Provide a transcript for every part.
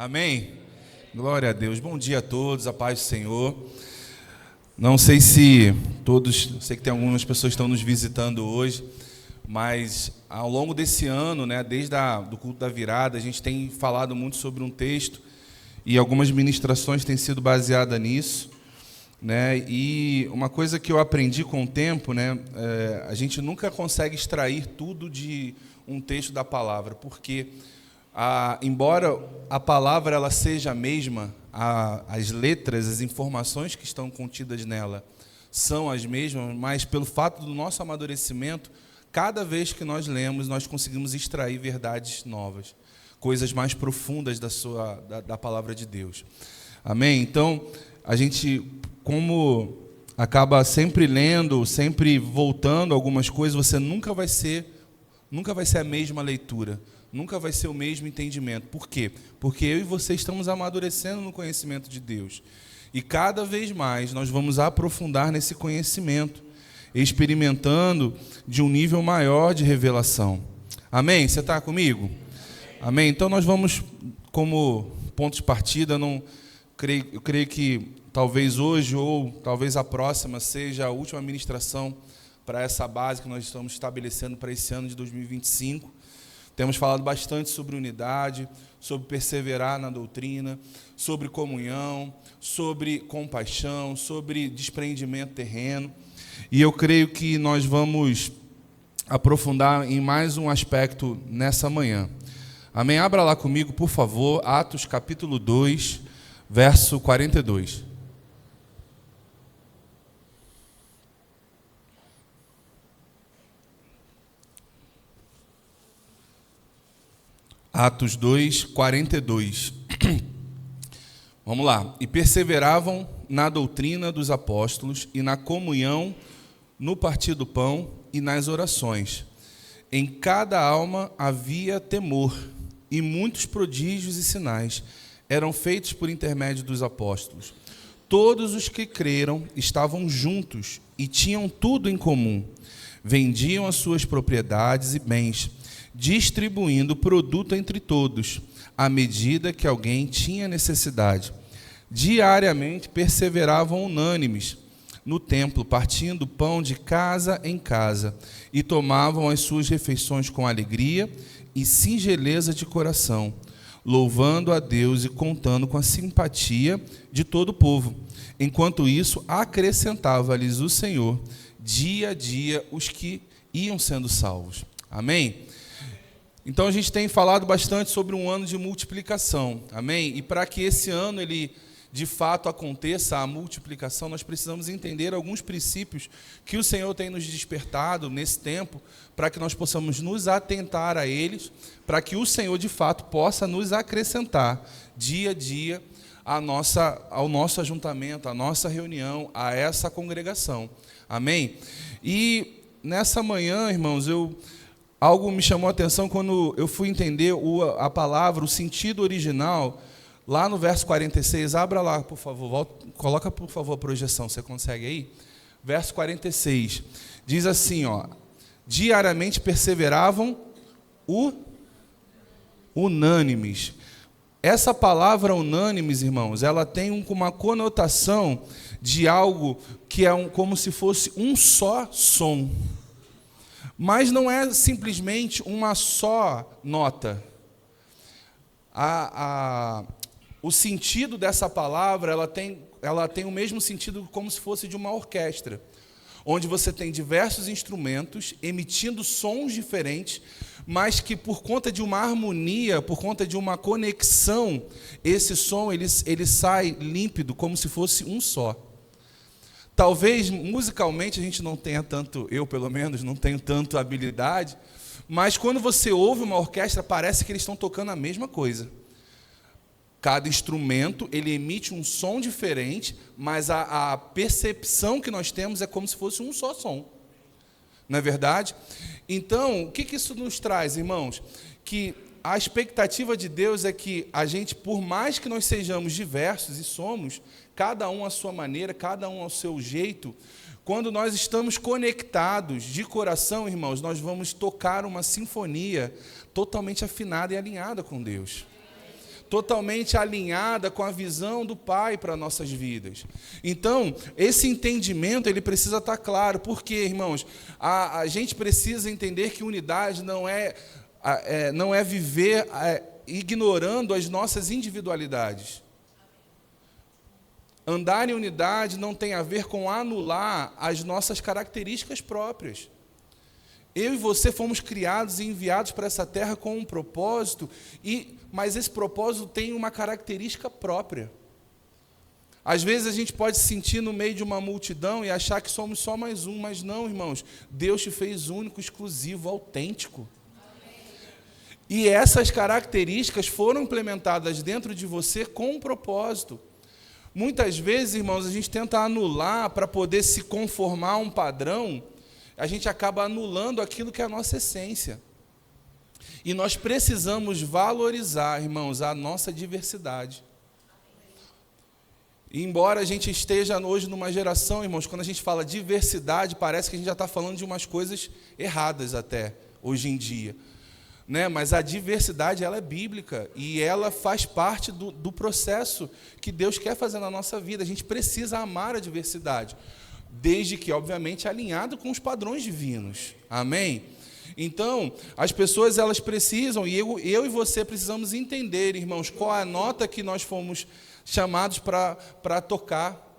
Amém? Glória a Deus. Bom dia a todos, a paz do Senhor. Não sei se todos, sei que tem algumas pessoas que estão nos visitando hoje, mas ao longo desse ano, desde do culto da virada, a gente tem falado muito sobre um texto e algumas ministrações têm sido baseadas nisso, E uma coisa que eu aprendi com o tempo, a gente nunca consegue extrair tudo de um texto da palavra, porque embora a palavra ela seja a mesma, as letras, as informações que estão contidas nela são as mesmas, mas pelo fato do nosso amadurecimento, cada vez que nós lemos, nós conseguimos extrair verdades novas, coisas mais profundas da palavra de Deus. Amém? Então, a gente, como acaba sempre lendo, sempre voltando a algumas coisas, você nunca vai ser a mesma leitura. Nunca vai ser o mesmo entendimento. Por quê? Porque eu e você estamos amadurecendo no conhecimento de Deus. E cada vez mais nós vamos aprofundar nesse conhecimento, experimentando de um nível maior de revelação. Amém? Você está comigo? Amém? Então nós vamos, como ponto de partida, eu creio que talvez hoje ou talvez a próxima seja a última ministração para essa base que nós estamos estabelecendo para esse ano de 2025. Temos falado bastante sobre unidade, sobre perseverar na doutrina, sobre comunhão, sobre compaixão, sobre desprendimento terreno. E eu creio que nós vamos aprofundar em mais um aspecto nessa manhã. Amém? Abra lá comigo, por favor, Atos capítulo 2, verso 42. Atos 2, 42. Vamos lá. E perseveravam na doutrina dos apóstolos e na comunhão, no partir do pão e nas orações. Em cada alma havia temor, e muitos prodígios e sinais eram feitos por intermédio dos apóstolos. Todos os que creram estavam juntos e tinham tudo em comum. Vendiam as suas propriedades e bens, distribuindo o produto entre todos, à medida que alguém tinha necessidade. Diariamente perseveravam unânimes no templo, partindo pão de casa em casa, e tomavam as suas refeições com alegria e singeleza de coração, louvando a Deus e contando com a simpatia de todo o povo. Enquanto isso, acrescentava-lhes o Senhor, dia a dia, os que iam sendo salvos. Amém? Então, a gente tem falado bastante sobre um ano de multiplicação, amém? E para que esse ano, ele de fato aconteça, a multiplicação, nós precisamos entender alguns princípios que o Senhor tem nos despertado nesse tempo, para que nós possamos nos atentar a eles, para que o Senhor, de fato, possa nos acrescentar, dia a dia, ao nosso ajuntamento, à nossa reunião, a essa congregação, amém? E nessa manhã, irmãos, algo me chamou a atenção quando eu fui entender a palavra, o sentido original, lá no verso 46. Abra lá, por favor, coloca, por favor, a projeção, você consegue aí? Verso 46, diz assim, diariamente perseveravam unânimes. Essa palavra unânimes, irmãos, ela tem uma conotação de algo que é como se fosse um só som. Mas não é simplesmente uma só nota. O sentido dessa palavra, ela tem o mesmo sentido como se fosse de uma orquestra, onde você tem diversos instrumentos emitindo sons diferentes, mas que por conta de uma harmonia, por conta de uma conexão, esse som ele sai límpido, como se fosse um só. Talvez musicalmente a gente não tenha tanto, eu pelo menos não tenho tanto habilidade, mas quando você ouve uma orquestra, parece que eles estão tocando a mesma coisa. Cada instrumento, ele emite um som diferente, mas a percepção que nós temos é como se fosse um só som. Não é verdade? Então, o que isso nos traz, irmãos? Que a expectativa de Deus é que a gente, por mais que nós sejamos diversos, e somos, cada um à sua maneira, cada um ao seu jeito, quando nós estamos conectados de coração, irmãos, nós vamos tocar uma sinfonia totalmente afinada e alinhada com Deus. totalmente alinhada com a visão do Pai para nossas vidas. Então, esse entendimento, ele precisa estar claro. Por quê, irmãos? A gente precisa entender que unidade não é viver ignorando as nossas individualidades. Andar em unidade não tem a ver com anular as nossas características próprias. Eu e você fomos criados e enviados para essa terra com um propósito, mas esse propósito tem uma característica própria. Às vezes a gente pode se sentir no meio de uma multidão e achar que somos só mais um, mas não, irmãos. Deus te fez único, exclusivo, autêntico. E essas características foram implementadas dentro de você com um propósito. Muitas vezes, irmãos, a gente tenta anular para poder se conformar a um padrão, a gente acaba anulando aquilo que é a nossa essência. E nós precisamos valorizar, irmãos, a nossa diversidade. E embora a gente esteja hoje numa geração, irmãos, quando a gente fala diversidade, parece que a gente já está falando de umas coisas erradas até, hoje em dia. Né? Mas a diversidade, ela é bíblica e ela faz parte do processo que Deus quer fazer na nossa vida. A gente precisa amar a diversidade, desde que, obviamente, alinhado com os padrões divinos. Amém? Então, as pessoas, elas precisam, e eu e você precisamos entender, irmãos, qual é a nota que nós fomos chamados para tocar.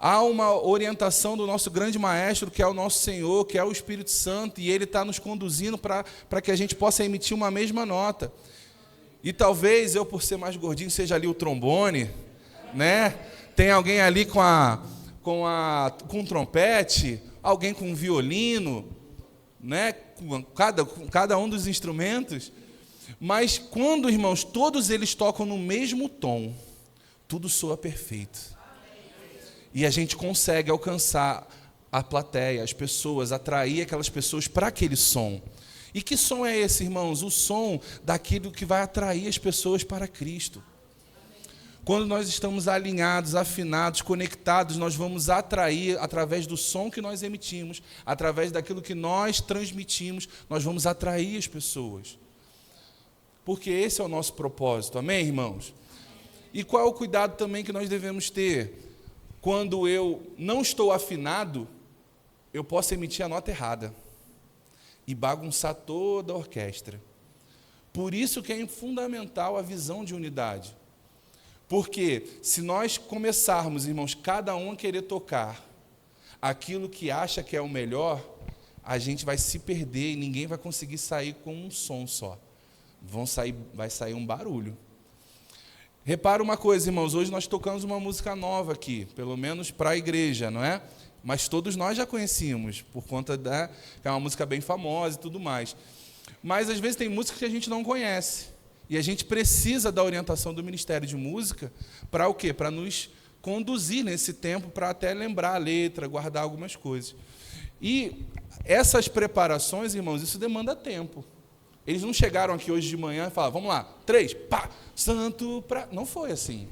Há uma orientação do nosso grande maestro, que é o nosso Senhor, que é o Espírito Santo, e Ele está nos conduzindo para que a gente possa emitir uma mesma nota. E talvez eu, por ser mais gordinho, seja ali o trombone, né? Tem alguém ali com um trompete, alguém com um violino, né? Com cada um dos instrumentos. Mas quando, irmãos, todos eles tocam no mesmo tom, tudo soa perfeito. E a gente consegue alcançar a plateia, as pessoas, atrair aquelas pessoas para aquele som. E que som é esse, irmãos? O som daquilo que vai atrair as pessoas para Cristo. Quando nós estamos alinhados, afinados, conectados, nós vamos atrair, através do som que nós emitimos, através daquilo que nós transmitimos, nós vamos atrair as pessoas. Porque esse é o nosso propósito, amém, irmãos? E qual é o cuidado também que nós devemos ter? Quando eu não estou afinado, eu posso emitir a nota errada e bagunçar toda a orquestra. Por isso que é fundamental a visão de unidade. Porque se nós começarmos, irmãos, cada um a querer tocar aquilo que acha que é o melhor, a gente vai se perder e ninguém vai conseguir sair com um som só. Vai sair um barulho. Repara uma coisa, irmãos, hoje nós tocamos uma música nova aqui, pelo menos para a igreja, não é? Mas todos nós já conhecíamos, por conta que é uma música bem famosa e tudo mais. Mas às vezes tem músicas que a gente não conhece. E a gente precisa da orientação do Ministério de Música para o quê? Para nos conduzir nesse tempo, para até lembrar a letra, guardar algumas coisas. E essas preparações, irmãos, isso demanda tempo. Eles não chegaram aqui hoje de manhã e falaram, vamos lá, 3, pá, santo, pra... Não foi assim.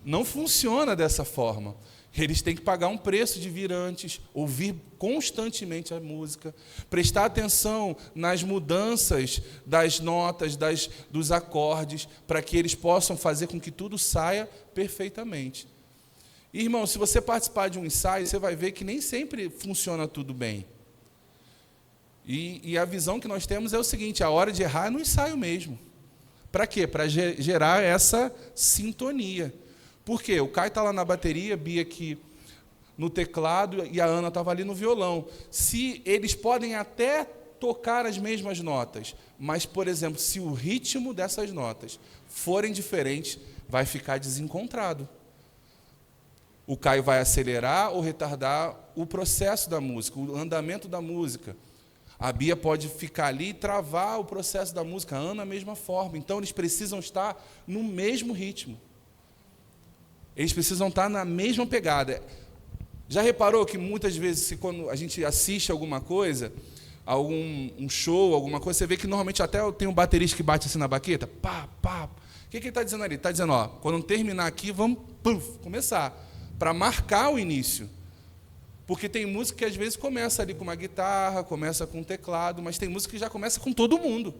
Não funciona dessa forma. Eles têm que pagar um preço de vir antes, ouvir constantemente a música, prestar atenção nas mudanças das notas, dos acordes, para que eles possam fazer com que tudo saia perfeitamente. E, irmão, se você participar de um ensaio, você vai ver que nem sempre funciona tudo bem. E a visão que nós temos é o seguinte, a hora de errar é no ensaio mesmo. Para quê? Para gerar essa sintonia. Por quê? O Caio está lá na bateria, a Bia aqui no teclado e a Ana estava ali no violão. Se eles podem até tocar as mesmas notas, mas, por exemplo, se o ritmo dessas notas forem diferentes, vai ficar desencontrado. O Caio vai acelerar ou retardar o processo da música, o andamento da música. A Bia pode ficar ali e travar o processo da música, a Ana da mesma forma. Então, eles precisam estar no mesmo ritmo. Eles precisam estar na mesma pegada. Já reparou que muitas vezes, quando a gente assiste alguma coisa, um show, alguma coisa, você vê que normalmente até tem um baterista que bate assim na baqueta, pá, pá. O que ele está dizendo ali? Ele está dizendo, ó, quando terminar aqui, vamos começar, para marcar o início. Porque tem música que às vezes começa ali com uma guitarra, começa com um teclado, mas tem música que já começa com todo mundo.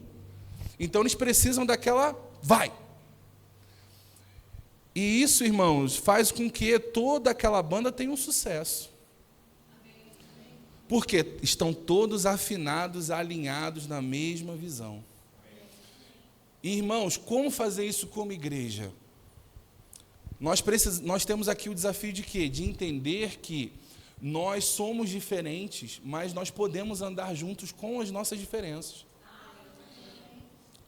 Então eles precisam daquela vai. E isso, irmãos, faz com que toda aquela banda tenha um sucesso. Porque estão todos afinados, alinhados na mesma visão. E, irmãos, como fazer isso como igreja? Nós temos aqui o desafio de quê? De entender que nós somos diferentes, mas nós podemos andar juntos com as nossas diferenças.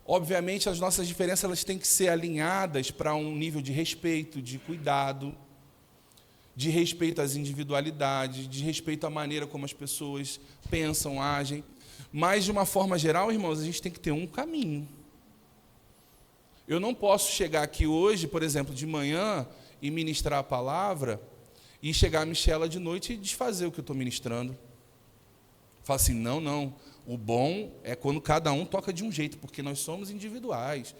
Obviamente, as nossas diferenças elas têm que ser alinhadas para um nível de respeito, de cuidado, de respeito às individualidades, de respeito à maneira como as pessoas pensam, agem. Mas, de uma forma geral, irmãos, a gente tem que ter um caminho. Eu não posso chegar aqui hoje, por exemplo, de manhã, e ministrar a palavra, e chegar a Michela de noite e desfazer o que eu estou ministrando. Fala assim, não, o bom é quando cada um toca de um jeito, porque nós somos individuais.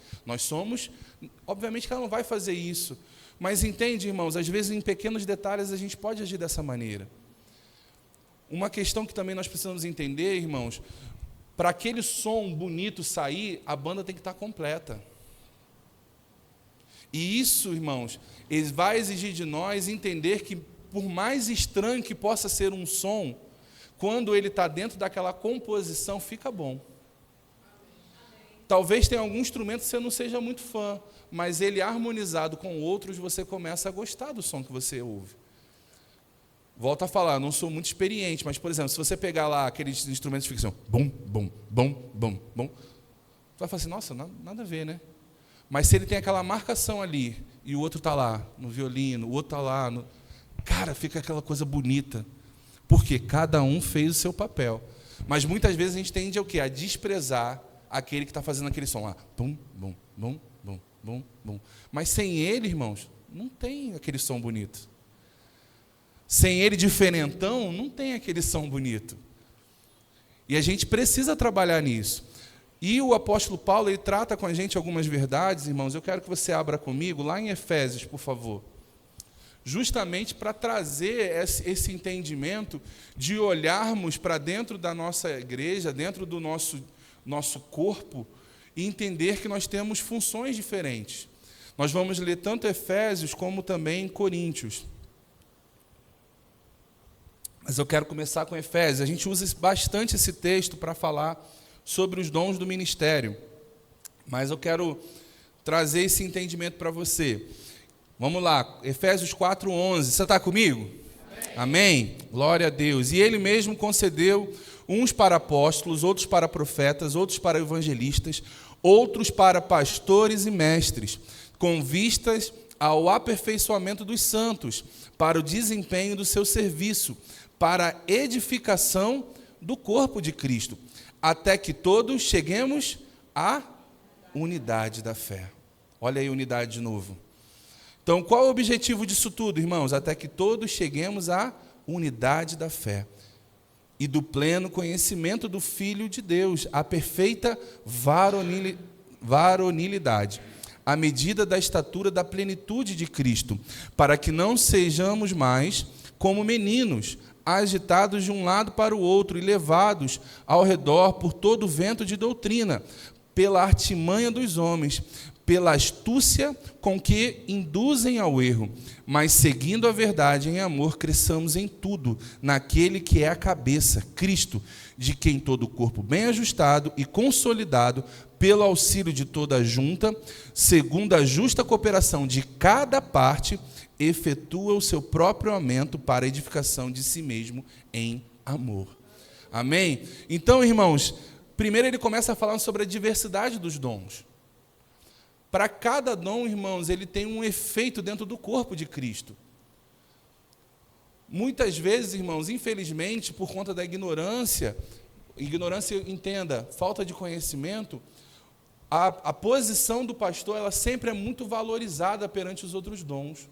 Obviamente que ela não vai fazer isso, mas entende, irmãos, às vezes em pequenos detalhes a gente pode agir dessa maneira. Uma questão que também nós precisamos entender, irmãos, para aquele som bonito sair, a banda tem que estar completa. E isso, irmãos, vai exigir de nós entender que, por mais estranho que possa ser um som, quando ele está dentro daquela composição, fica bom. Talvez tenha algum instrumento que você não seja muito fã, mas ele harmonizado com outros, você começa a gostar do som que você ouve. Volto a falar, não sou muito experiente, mas, por exemplo, se você pegar lá aqueles instrumentos de ficção, bom, você vai falar assim, nossa, nada a ver, né? Mas se ele tem aquela marcação ali, e o outro está lá, no violino, o outro está lá, cara, fica aquela coisa bonita. Porque cada um fez o seu papel. Mas muitas vezes a gente tende a o quê? A desprezar aquele que está fazendo aquele som lá. Bum, bum, bum, bum, bum, bum. Mas sem ele, irmãos, não tem aquele som bonito. Sem ele diferentão, não tem aquele som bonito. E a gente precisa trabalhar nisso. E o apóstolo Paulo, ele trata com a gente algumas verdades, irmãos. Eu quero que você abra comigo, lá em Efésios, por favor. Justamente para trazer esse entendimento de olharmos para dentro da nossa igreja, dentro do nosso corpo, e entender que nós temos funções diferentes. Nós vamos ler tanto Efésios como também Coríntios. Mas eu quero começar com Efésios. A gente usa bastante esse texto para falar sobre os dons do ministério. Mas eu quero trazer esse entendimento para você. Vamos lá, Efésios 4:11. Você está comigo? Amém? Glória a Deus. E ele mesmo concedeu uns para apóstolos, outros para profetas, outros para evangelistas, outros para pastores e mestres, com vistas ao aperfeiçoamento dos santos, para o desempenho do seu serviço, para a edificação do corpo de Cristo, até que todos cheguemos à unidade da fé. Olha aí a unidade de novo. Então, qual é o objetivo disso tudo, irmãos? Até que todos cheguemos à unidade da fé e do pleno conhecimento do Filho de Deus, à perfeita varonilidade, à medida da estatura da plenitude de Cristo, para que não sejamos mais como meninos, agitados de um lado para o outro e levados ao redor por todo o vento de doutrina, pela artimanha dos homens, pela astúcia com que induzem ao erro, mas seguindo a verdade em amor, cresçamos em tudo, naquele que é a cabeça, Cristo, de quem todo o corpo bem ajustado e consolidado, pelo auxílio de toda a junta, segundo a justa cooperação de cada parte, efetua o seu próprio aumento para a edificação de si mesmo em amor. Amém? Então, irmãos, primeiro ele começa falando sobre a diversidade dos dons. Para cada dom, irmãos, ele tem um efeito dentro do corpo de Cristo. Muitas vezes, irmãos, infelizmente, por conta da ignorância, entenda, falta de conhecimento, a posição do pastor, ela sempre é muito valorizada perante os outros dons.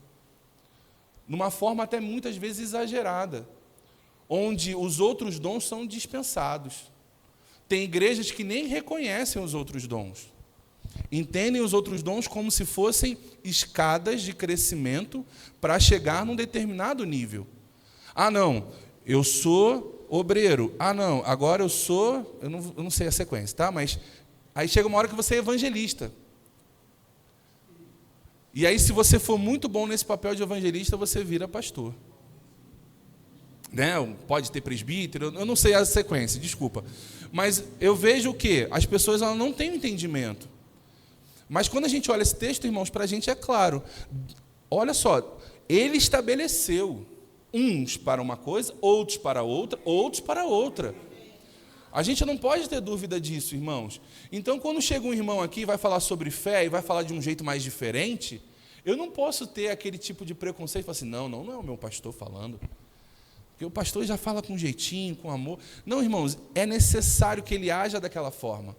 Numa forma até muitas vezes exagerada, onde os outros dons são dispensados. Tem igrejas que nem reconhecem os outros dons. Entendem os outros dons como se fossem escadas de crescimento para chegar num determinado nível. Ah, não, eu sou obreiro. Ah, não, agora eu não sei a sequência, tá? Mas aí chega uma hora que você é evangelista. E aí, se você for muito bom nesse papel de evangelista, você vira pastor. Né? Pode ter presbítero, eu não sei a sequência, desculpa. Mas eu vejo o quê? As pessoas elas não têm entendimento. Mas quando a gente olha esse texto, irmãos, para a gente é claro. Olha só, ele estabeleceu uns para uma coisa, outros para outra, outros para outra. A gente não pode ter dúvida disso, irmãos. Então, quando chega um irmão aqui e vai falar sobre fé e vai falar de um jeito mais diferente, eu não posso ter aquele tipo de preconceito e falar assim, não é o meu pastor falando. Porque o pastor já fala com jeitinho, com amor. Não, irmãos, é necessário que ele haja daquela forma.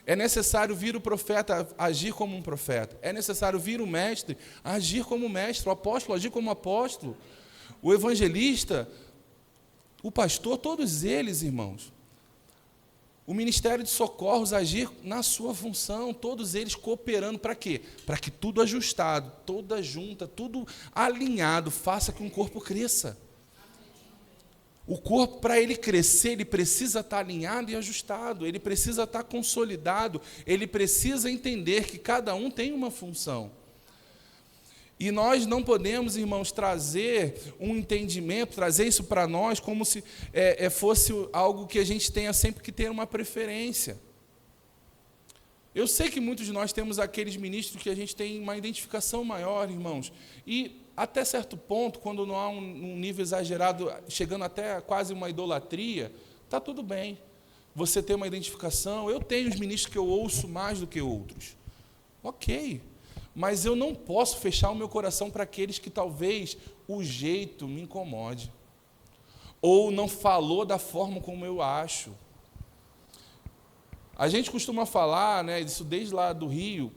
É necessário vir o profeta agir como um profeta. É necessário vir o mestre agir como mestre, o apóstolo agir como apóstolo. O evangelista, o pastor, todos eles, irmãos. O ministério de socorros agir na sua função, todos eles cooperando para quê? Para que tudo ajustado, toda junta, tudo alinhado, faça que um corpo cresça. O corpo, para ele crescer, ele precisa estar alinhado e ajustado, ele precisa estar consolidado, ele precisa entender que cada um tem uma função. E nós não podemos, irmãos, trazer um entendimento, trazer isso para nós como se fosse algo que a gente tenha sempre que ter uma preferência. Eu sei que muitos de nós temos aqueles ministros que a gente tem uma identificação maior, irmãos, e até certo ponto, quando não há um nível exagerado, chegando até quase uma idolatria, está tudo bem. Você tem uma identificação, eu tenho os ministros que eu ouço mais do que outros. Ok. Mas eu não posso fechar o meu coração para aqueles que talvez o jeito me incomode. Ou não falou da forma como eu acho. A gente costuma falar, né, isso desde lá do Rio,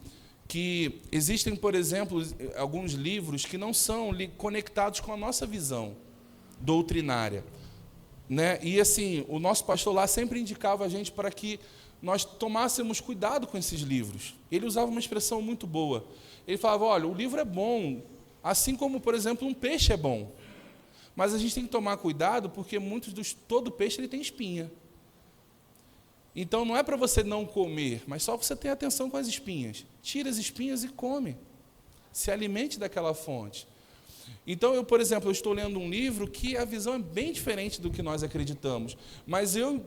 que existem, por exemplo, alguns livros que não são conectados com a nossa visão doutrinária. Né? E assim, o nosso pastor lá sempre indicava a gente para que nós tomássemos cuidado com esses livros. Ele usava uma expressão muito boa. Ele falava, olha, o livro é bom, assim como, por exemplo, um peixe é bom. Mas a gente tem que tomar cuidado, porque todo peixe ele tem espinha. Então, não é para você não comer, mas só você ter atenção com as espinhas. Tira as espinhas e come. Se alimente daquela fonte. Então, por exemplo, eu estou lendo um livro que a visão é bem diferente do que nós acreditamos. Mas eu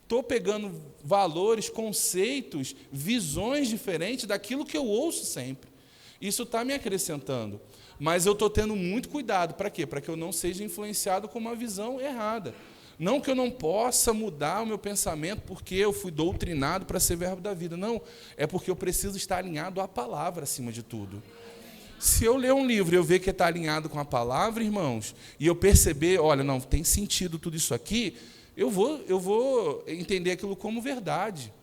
estou pegando valores, conceitos, visões diferentes daquilo que eu ouço sempre. Isso está me acrescentando. Mas eu estou tendo muito cuidado. Para quê? Para que eu não seja influenciado com uma visão errada. Não que eu não possa mudar o meu pensamento porque eu fui doutrinado para ser verbo da vida. Não, é porque eu preciso estar alinhado à palavra acima de tudo. Se eu ler um livro e eu ver que está alinhado com a palavra, irmãos, e eu perceber, olha, não, tem sentido tudo isso aqui, eu vou entender aquilo como verdade.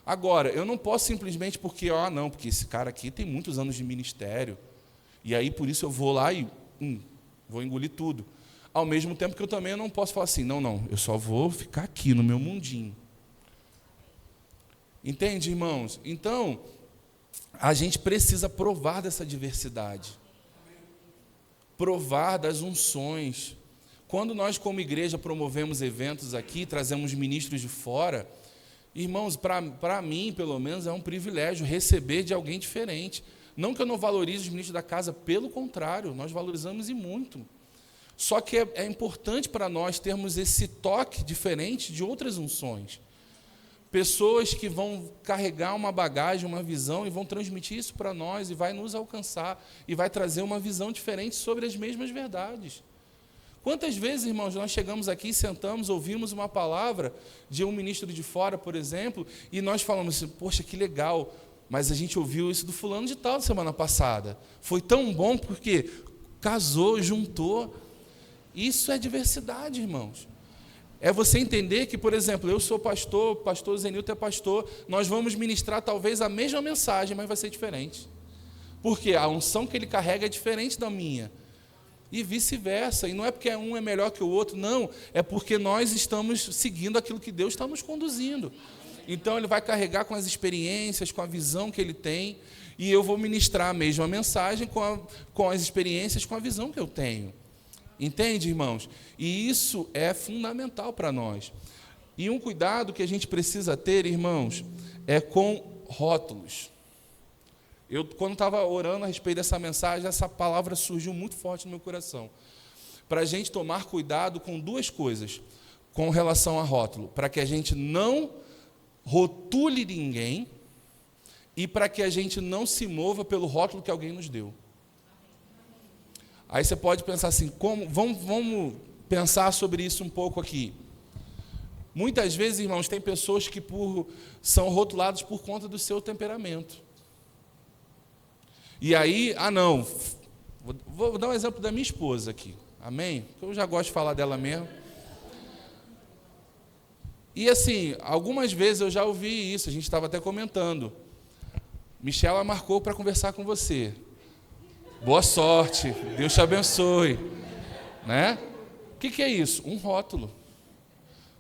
Agora, eu não posso simplesmente porque esse cara aqui tem muitos anos de ministério, e aí por isso eu vou lá e vou engolir tudo. Ao mesmo tempo que eu também não posso falar assim, não, eu só vou ficar aqui no meu mundinho. Entende, irmãos? Então, a gente precisa provar dessa diversidade. Provar das unções. Quando nós, como igreja, promovemos eventos aqui, trazemos ministros de fora, irmãos, para mim, pelo menos, é um privilégio receber de alguém diferente. Não que eu não valorize os ministros da casa, pelo contrário, nós valorizamos e muito. Só que é importante para nós termos esse toque diferente de outras unções. Pessoas que vão carregar uma bagagem, uma visão e vão transmitir isso para nós e vai nos alcançar e vai trazer uma visão diferente sobre as mesmas verdades. Quantas vezes, irmãos, nós chegamos aqui, sentamos, ouvimos uma palavra de um ministro de fora, por exemplo, e nós falamos assim, poxa, que legal, mas a gente ouviu isso do fulano de tal semana passada. Foi tão bom porque casou, juntou. Isso é diversidade, irmãos. É você entender que, por exemplo, eu sou pastor, pastor Zenilton é pastor, nós vamos ministrar talvez a mesma mensagem, mas vai ser diferente. Porque a unção que ele carrega é diferente da minha. E vice-versa. E não é porque um é melhor que o outro, não. É porque nós estamos seguindo aquilo que Deus está nos conduzindo. Então, ele vai carregar com as experiências, com a visão que ele tem, e eu vou ministrar a mesma mensagem com as experiências, com a visão que eu tenho. Entende, irmãos? E isso é fundamental para nós. E um cuidado que a gente precisa ter, irmãos, é com rótulos. Eu, quando estava orando a respeito dessa mensagem, essa palavra surgiu muito forte no meu coração. Para a gente tomar cuidado com duas coisas com relação a rótulo. Para que a gente não rotule ninguém e para que a gente não se mova pelo rótulo que alguém nos deu. Aí você pode pensar assim, vamos pensar sobre isso um pouco aqui. Muitas vezes, irmãos, tem pessoas que são rotuladas por conta do seu temperamento. E aí, não, vou dar um exemplo da minha esposa aqui, amém? Eu já gosto de falar dela mesmo. E assim, algumas vezes eu já ouvi isso, a gente estava até comentando. Michela marcou para conversar com você. Boa sorte, Deus te abençoe. Né? O que é isso? Um rótulo.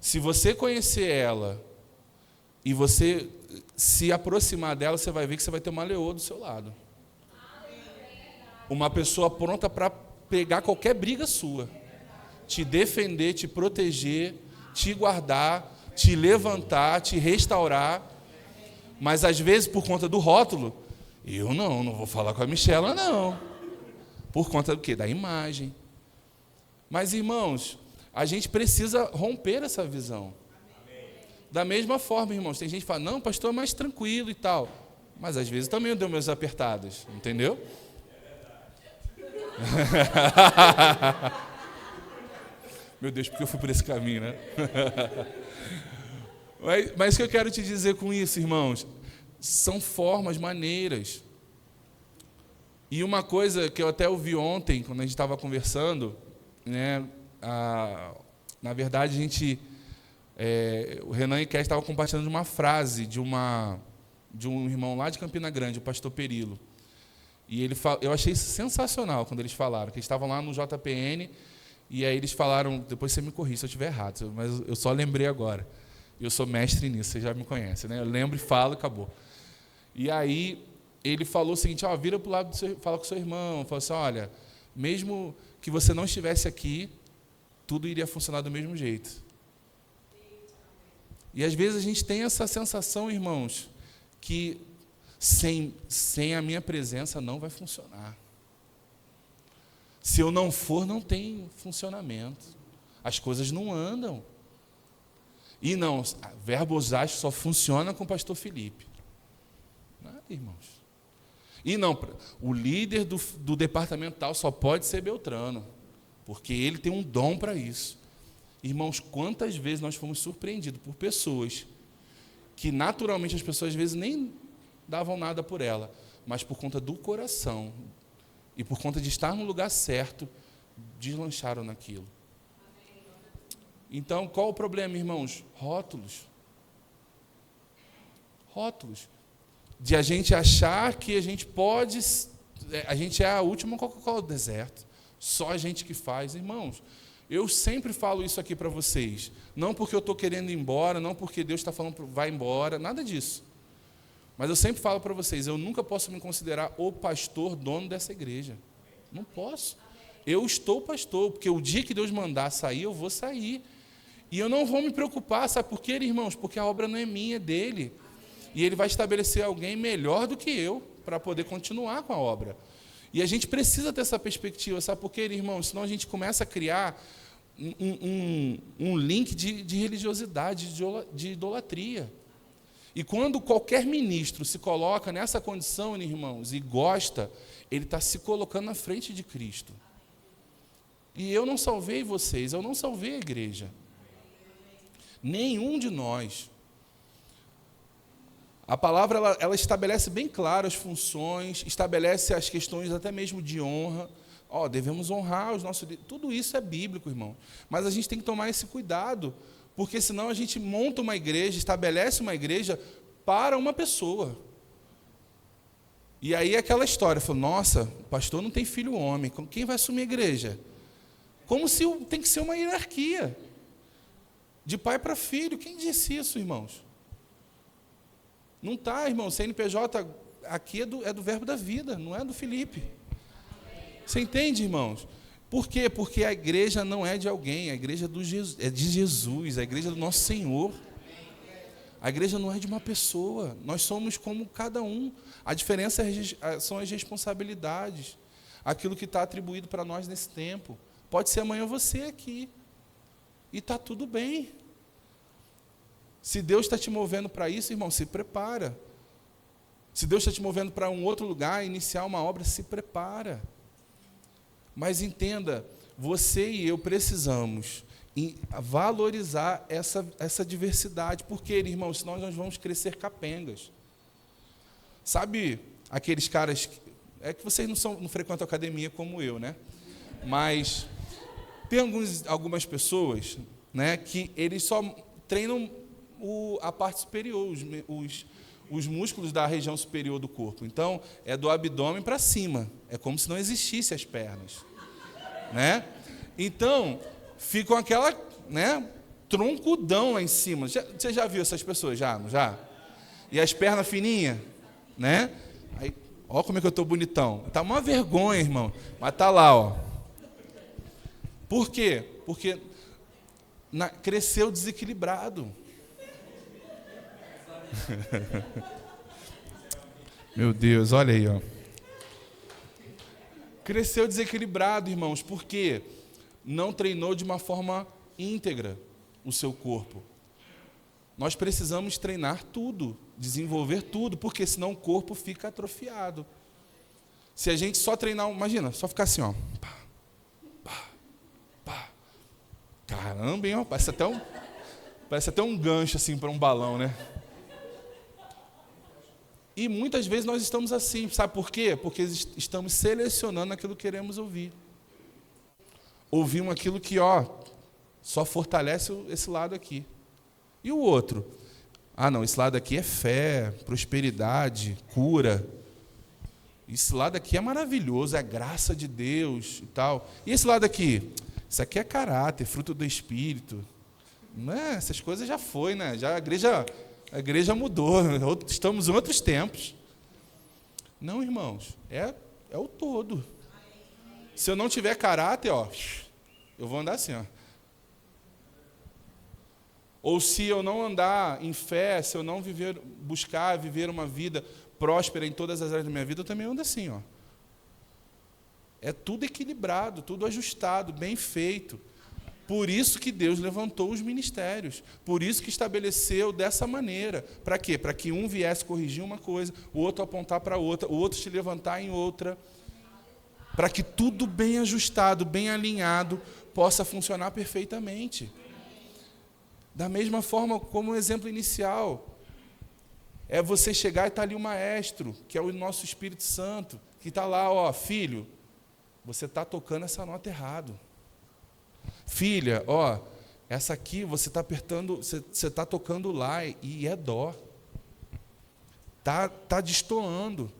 Se você conhecer ela e você se aproximar dela, você vai ver que você vai ter uma leoa do seu lado. Uma pessoa pronta para pegar qualquer briga sua, te defender, te proteger, te guardar, te levantar, te restaurar. Mas às vezes, por conta do rótulo, eu não vou falar com a Michela, não. Por conta do quê? Da imagem. Mas, irmãos, a gente precisa romper essa visão. Da mesma forma, irmãos, tem gente que fala, não, pastor, é mais tranquilo e tal. Mas às vezes também eu dou meus apertadas, entendeu? Meu Deus, porque eu fui por esse caminho, né? Mas o que eu quero te dizer com isso, irmãos? São formas, maneiras. E uma coisa que eu até ouvi ontem, quando a gente estava conversando, né? Na verdade, o Renan e Kézia estavam compartilhando uma frase de um irmão lá de Campina Grande, o pastor Perilo. E eu achei isso sensacional quando eles falaram, que eles estavam lá no JPN, e aí eles falaram, depois você me corrige se eu estiver errado, mas eu só lembrei agora. Eu sou mestre nisso, você já me conhece, né? Eu lembro e falo, acabou. E aí ele falou o seguinte, vira para o lado, fala com o seu irmão, fala assim, olha, mesmo que você não estivesse aqui, tudo iria funcionar do mesmo jeito. E às vezes a gente tem essa sensação, irmãos, que sem a minha presença não vai funcionar. Se eu não for, não tem funcionamento. As coisas não andam. E não, verbo Osasco só funciona com o pastor Felipe. Nada, irmãos. E não, o líder do departamento tal só pode ser Beltrano, porque ele tem um dom para isso. Irmãos, quantas vezes nós fomos surpreendidos por pessoas que naturalmente as pessoas às vezes nem davam nada por ela, mas por conta do coração e por conta de estar no lugar certo, deslancharam naquilo. Então, qual o problema, irmãos? Rótulos. Rótulos. De a gente achar que a gente pode, a gente é a última Coca-Cola do deserto. Só a gente que faz. Irmãos, eu sempre falo isso aqui para vocês. Não porque eu estou querendo ir embora, não porque Deus está falando vai embora, nada disso. Mas eu sempre falo para vocês, eu nunca posso me considerar o pastor dono dessa igreja. Não posso. Eu estou pastor, porque o dia que Deus mandar sair, eu vou sair. E eu não vou me preocupar, sabe por quê, irmãos? Porque a obra não é minha, é dele. E ele vai estabelecer alguém melhor do que eu para poder continuar com a obra. E a gente precisa ter essa perspectiva, sabe por quê, irmãos? Senão a gente começa a criar um link de religiosidade, de idolatria. E quando qualquer ministro se coloca nessa condição, irmãos, e gosta, ele está se colocando na frente de Cristo. E eu não salvei vocês, eu não salvei a igreja. Nenhum de nós. A palavra ela estabelece bem claro as funções, estabelece as questões até mesmo de honra. Devemos honrar os nossos... Tudo isso é bíblico, irmão. Mas a gente tem que tomar esse cuidado, porque senão a gente monta uma igreja, estabelece uma igreja para uma pessoa. E aí aquela história, nossa, o pastor não tem filho homem, quem vai assumir a igreja? Como se tem que ser uma hierarquia, de pai para filho. Quem disse isso, irmãos? Não está, irmão, CNPJ aqui é do verbo da vida, não é do Felipe. Você entende, irmãos? Por quê? Porque a igreja não é de alguém, a igreja é de Jesus, a igreja do nosso Senhor. A igreja não é de uma pessoa, nós somos como cada um. A diferença são as responsabilidades, aquilo que está atribuído para nós nesse tempo. Pode ser amanhã você aqui, e está tudo bem. Se Deus está te movendo para isso, irmão, se prepara. Se Deus está te movendo para um outro lugar, iniciar uma obra, se prepara. Mas entenda, você e eu precisamos valorizar essa diversidade, porque, irmãos, senão nós vamos crescer capengas. Sabe aqueles caras, é que vocês não frequentam academia como eu, né? Mas tem algumas pessoas, né, que eles só treinam a parte superior, os músculos da região superior do corpo. Então, é do abdômen para cima. É como se não existisse as pernas, né? Então, ficam aquela, né, troncudão lá em cima. Você já viu essas pessoas? Já, não já? E as pernas fininhas, né? Aí, ó como é que eu estou bonitão. Tá uma vergonha, irmão. Mas tá lá, ó. Por quê? Porque cresceu desequilibrado. Meu Deus, olha aí, ó. Cresceu desequilibrado, irmãos, porque não treinou de uma forma íntegra o seu corpo. Nós precisamos treinar tudo, desenvolver tudo, porque senão o corpo fica atrofiado. Se a gente só treinar, imagina, só ficar assim, ó. Pá, pá, pá. Caramba, hein, ó, parece até um gancho assim para um balão, né? E muitas vezes nós estamos assim, sabe por quê? Porque estamos selecionando aquilo que queremos ouvir. Ouvimos aquilo que, ó, só fortalece esse lado aqui. E o outro? Ah, não, esse lado aqui é fé, prosperidade, cura. Esse lado aqui é maravilhoso, é graça de Deus e tal. E esse lado aqui? Isso aqui é caráter, fruto do Espírito. Não é? Essas coisas já foi, né? Já a igreja mudou, estamos em outros tempos. Não, irmãos, é o todo. Se eu não tiver caráter, ó, eu vou andar assim, ó. Ou se eu não andar em fé, se eu não buscar viver uma vida próspera em todas as áreas da minha vida, eu também ando assim, ó. É tudo equilibrado, tudo ajustado, bem feito. Por isso que Deus levantou os ministérios, por isso que estabeleceu dessa maneira. Para quê? Para que um viesse corrigir uma coisa, o outro apontar para outra, o outro te levantar em outra, para que tudo bem ajustado, bem alinhado, possa funcionar perfeitamente. Da mesma forma, como o exemplo inicial, é você chegar e está ali o maestro, que é o nosso Espírito Santo, que está lá, ó, filho, você está tocando essa nota errado. Filha, ó, essa aqui você está apertando, você está tocando lá e é dó. Tá destoando.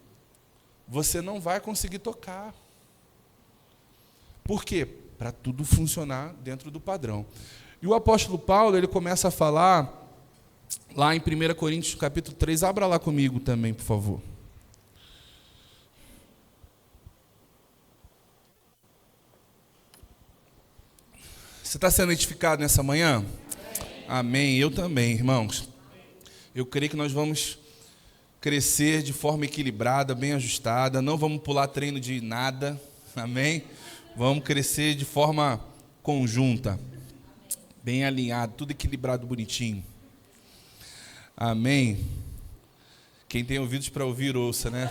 Você não vai conseguir tocar. Por quê? Para tudo funcionar dentro do padrão. E o apóstolo Paulo, ele começa a falar lá em 1 Coríntios capítulo 3, abra lá comigo também, por favor. Você está sendo edificado nessa manhã? Amém. Eu também, irmãos. Eu creio que nós vamos crescer de forma equilibrada, bem ajustada. Não vamos pular treino de nada. Amém? Vamos crescer de forma conjunta, bem alinhado, tudo equilibrado, bonitinho. Amém. Quem tem ouvidos para ouvir, ouça, né?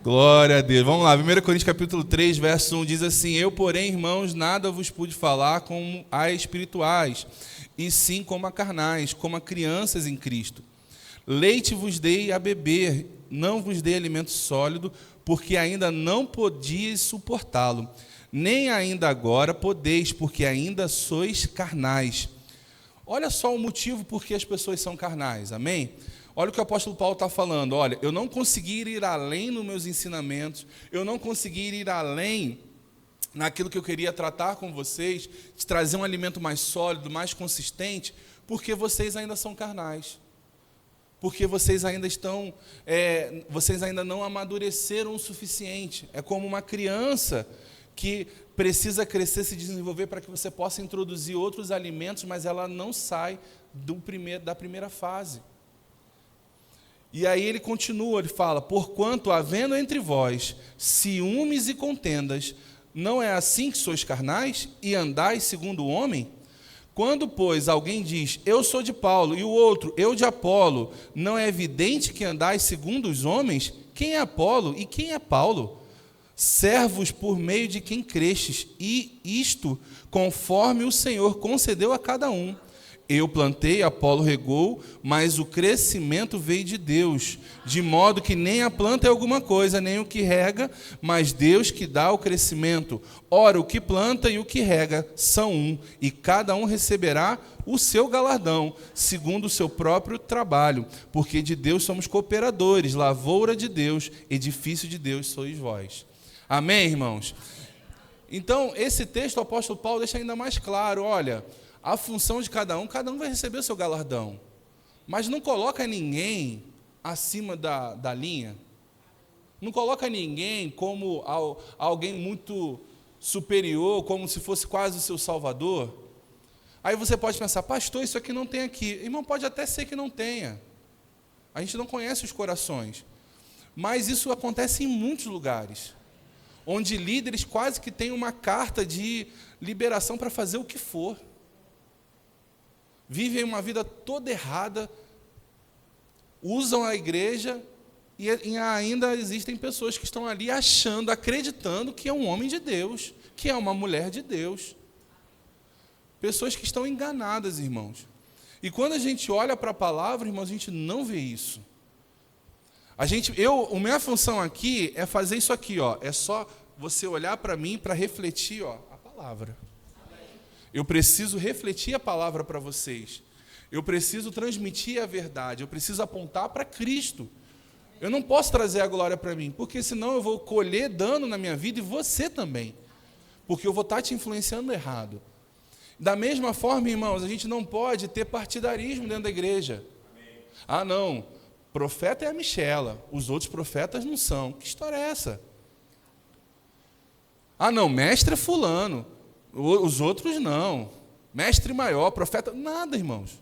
Glória a Deus. Vamos lá, 1 Coríntios capítulo 3, verso 1 diz assim: Eu, porém, irmãos, nada vos pude falar como a espirituais, e sim como a carnais, como a crianças em Cristo. Leite vos dei a beber, não vos dei alimento sólido, porque ainda não podíeis suportá-lo, nem ainda agora podeis, porque ainda sois carnais. Olha só o motivo por que as pessoas são carnais, amém? Olha o que o apóstolo Paulo está falando. Olha, eu não consegui ir além nos meus ensinamentos, eu não consegui ir além naquilo que eu queria tratar com vocês, de trazer um alimento mais sólido, mais consistente, porque vocês ainda são carnais. Porque vocês ainda vocês ainda não amadureceram o suficiente. É como uma criança que precisa crescer, se desenvolver para que você possa introduzir outros alimentos, mas ela não sai da primeira fase. E aí ele continua, ele fala: porquanto, havendo entre vós ciúmes e contendas, não é assim que sois carnais e andais segundo o homem? Quando, pois, alguém diz, eu sou de Paulo, e o outro, eu de Apolo, não é evidente que andais segundo os homens? Quem é Apolo e quem é Paulo? Servos por meio de quem crestes, e isto conforme o Senhor concedeu a cada um. Eu plantei, Apolo regou, mas o crescimento veio de Deus, de modo que nem a planta é alguma coisa, nem o que rega, mas Deus que dá o crescimento. Ora, o que planta e o que rega são um, e cada um receberá o seu galardão, segundo o seu próprio trabalho, porque de Deus somos cooperadores, lavoura de Deus, edifício de Deus sois vós. Amém, irmãos? Então, esse texto, o apóstolo Paulo deixa ainda mais claro, olha, a função de cada um vai receber o seu galardão. Mas não coloca ninguém acima da linha. Não coloca ninguém como alguém muito superior, como se fosse quase o seu salvador. Aí você pode pensar, pastor, isso aqui não tem aqui. Irmão, pode até ser que não tenha. A gente não conhece os corações. Mas isso acontece em muitos lugares, onde líderes quase que têm uma carta de liberação para fazer o que for. Vivem uma vida toda errada, usam a igreja e ainda existem pessoas que estão ali achando, acreditando que é um homem de Deus, que é uma mulher de Deus. Pessoas que estão enganadas, irmãos. E quando a gente olha para a palavra, irmãos, a gente não vê isso. A minha função aqui é fazer isso aqui, ó. É só você olhar para mim para refletir, ó, a palavra. Eu preciso refletir a palavra para vocês. Eu preciso transmitir a verdade. Eu preciso apontar para Cristo. Eu não posso trazer a glória para mim, porque senão eu vou colher dano na minha vida e você também. Porque eu vou estar te influenciando errado. Da mesma forma, irmãos, a gente não pode ter partidarismo dentro da igreja. Ah, não, profeta é a Michela, os outros profetas não são. Que história é essa? Ah, não, mestre é fulano. Os outros não. Mestre maior, profeta, nada, irmãos.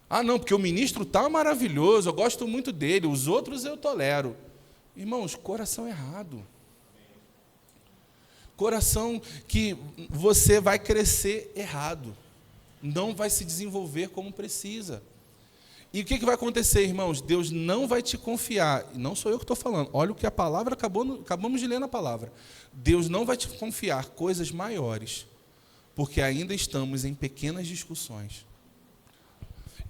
Ah, não, porque o ministro está maravilhoso, eu gosto muito dele, os outros eu tolero. Irmãos, coração errado. Coração que você vai crescer errado. Não vai se desenvolver como precisa. E o que vai acontecer, irmãos? Deus não vai te confiar, não sou eu que estou falando, olha o que a palavra, acabamos de ler na palavra. Deus não vai te confiar coisas maiores, porque ainda estamos em pequenas discussões.